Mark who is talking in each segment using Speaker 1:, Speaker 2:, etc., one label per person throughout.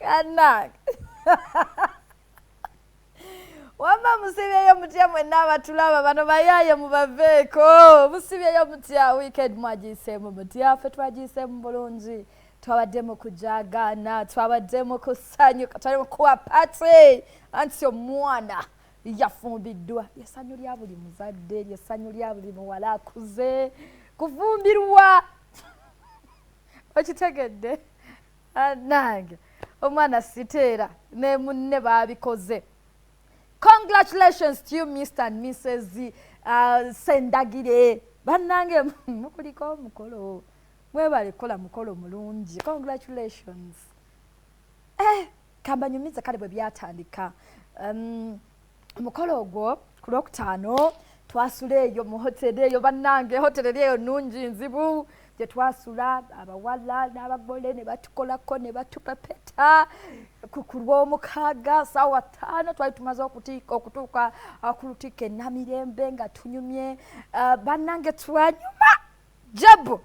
Speaker 1: Kana. Wamba musibyeyo mutya mwenna abatulaba bano bayaye mubaveeko. Musibyeyo mutya weekend mwagiseemu mutya ffe twagiseemu bulungi. Twabaddemu kujagana, twabaddemu kusanyuka, twabaddemu kuwa party. Anti omwana yafumbiddwa. Essanyu lya buli muzadde, essanyu lya buli muwala akuze. Kuvumbirwa. Okitegedde? Nange omwana siteera ne munne baabikoze. Congratulations to you, Mr. and Mrs. Sendagire. Bannange mukuliko omukolo. Mwebale kola mukolo mulungi. Congratulations. Kambanyumiza kale bwe byatandika. Omukolo ogwo ku Lwokutaano twasula eyo mu hoteri eyo bannange hoteri eyo nnungi nzibu gye twasula abawala n'abagole ne batukolako ne batupepeta ku Lwomukaaga ssaawa 5 twali tumaze okutuuka ku Lutikko Namirembe nga tunyumye bannange twanyuma Jebu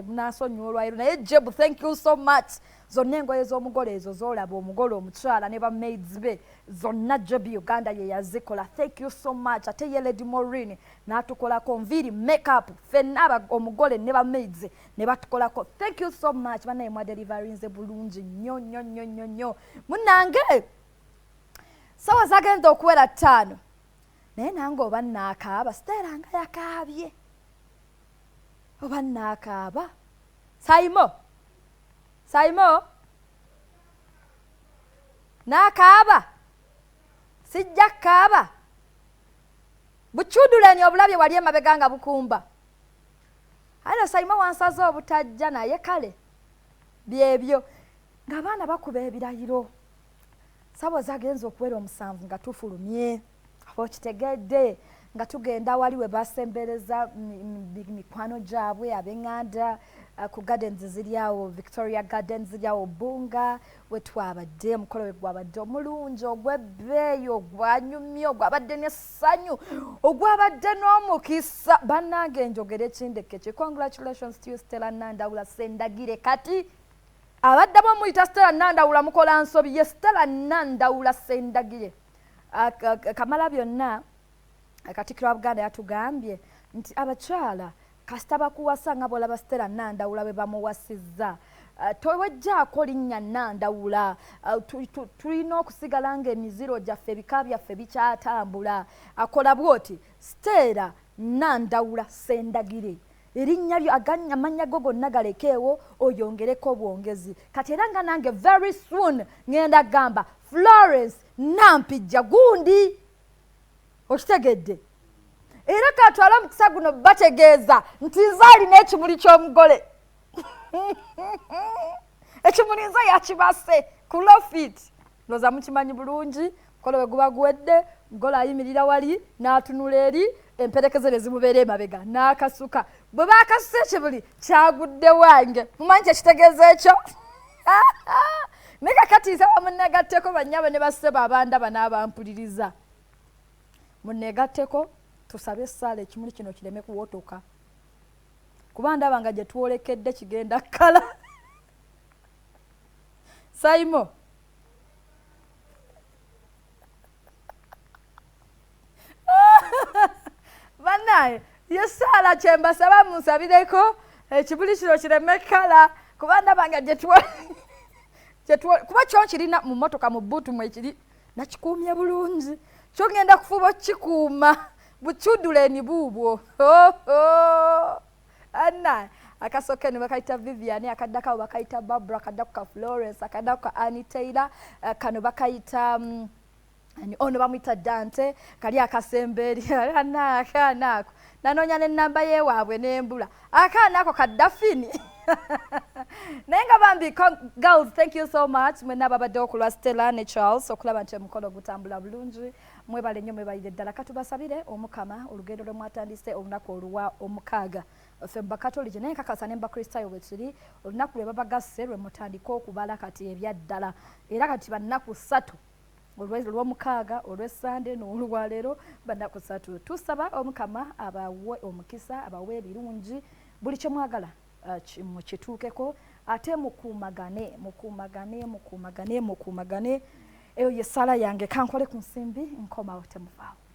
Speaker 1: munasonyiwa olwairo naye Jebu thank you so much zonna engoye z'omugole ezo z'olaba omugole omukyala ne bamaids be zonna Jebu Uganda ye yazikola thank you so much ate ye Lady Maureen n'atukolako nviiri makeup ffenna omugole ne bamaids ne batukolako thank you so much bannaye mwadelivarinze bulungi nnyo munnange sawa zagenza okuwera 5 naye nange oba nnaakaaba Stellah nga yakaabye oba nnaakaaba Saimo nakaaba sijja kaaba buchuduleni obulabye wali emabega nga bukumba ala Saimo wansaze obutajja naye kale byebyo ng'abaana bakuba ebirayiro sabo zagenza okuwera 7 nga tufulumye abo kitegedde nga tugenda wali we basembereza mikwano gyabwe ab'enganda ku gardens ziryawo Victoria Gardens ziryawo Bunga we twabadde omukolo we gwabadde omulungi ogw'ebbeeyi ogwanyumye ogwabadde n'essanyu ogwabadde n'omukisa bannange njogera ekindeke congratulations to you Stellah Nandawula Sendagire kati abaddemu omuyita Stellah Nandawula mukola nsobi ye Stellah Nandawula Sendagire kamala byonna Katikkiro wa Buganda yatugambye nti abakyala kasita bakuwasa nga bw'olaba Stellah Nandawula bwe bamuwasizza towejjaako linnya Nandawula tulina okusigala ng'emiziro gyaffe ebika byaffe bikyatambula akola bw'oti Stellah Nandawula Sendagire erinnya lyo amannya go gonna galekeewo oyongereko obwongezi kati era nga nange very soon ngenda gamba Florence Nampijja gundi okitegedde era katwala omukisa guno bategeeza nti nze alina ekimuli ky'omugole ekimuli nze yakibase ku lofit loza mukimanyi bulungi mukolo we guba guwedde mugole ayimirira wali n'atunula eri emperekeze ne zimubeera emabega n'akasuka bwe baakasusa ekimuli kyagudde wange mumanyi kyekitegeeza ekyo ne kakati nze bamunnegatteko bannyabo ne bassebo abandaba n'abampuliriza munnegatteko tusabe essaala ekimuli kino kireme kuwotoka kuba ndaba nga gye twolekedde kigenda kkala Saimo bannaye yessaala kyembasaba munsabireko ekimuli kino kireme kkala kuba ndaba nga kuba kyo kirina mu mmotoka mu buutu mwe kiri nakikuumye bulungi kyo ngenda kufuba okukikuuma buchuduleni buubwo anna akasoke ne bakayita Vivian akaddako bakayita Barbara akaddako ka Florence akaddako ka Annie Taylor kano bakayita ono bamuyita Dante kali akasemberi akaanaako nanoonya n'ennamba yeewaabwe n'embula akaanaako kaddafini naye nga bambi girls thank you so much mwenna ababaddewo ku lwa Stellah ne Charles okulaba nti omukolo gutambula bulungi mwebale nnyo mwebalire ddala katubasabire omukama olugendo lwe mwatandise olunaku oluwa omukaaga ffe bakatoliki naye nkakasa ne bakristaayo bwe tuli olunaku lwe babagasse lwe mutandika okubala kati ebyaddala era kati bannaku 3 olw'omukaaga olw'essande n'olwaleero bannaku 3 tusaba omukama abawe omukisa abawe ebirungi buli kye mwagala mukituukeko ate mukuumagane. Eyo ye ssala yange, kankole ku nsimbi nkomawo temuvaawo.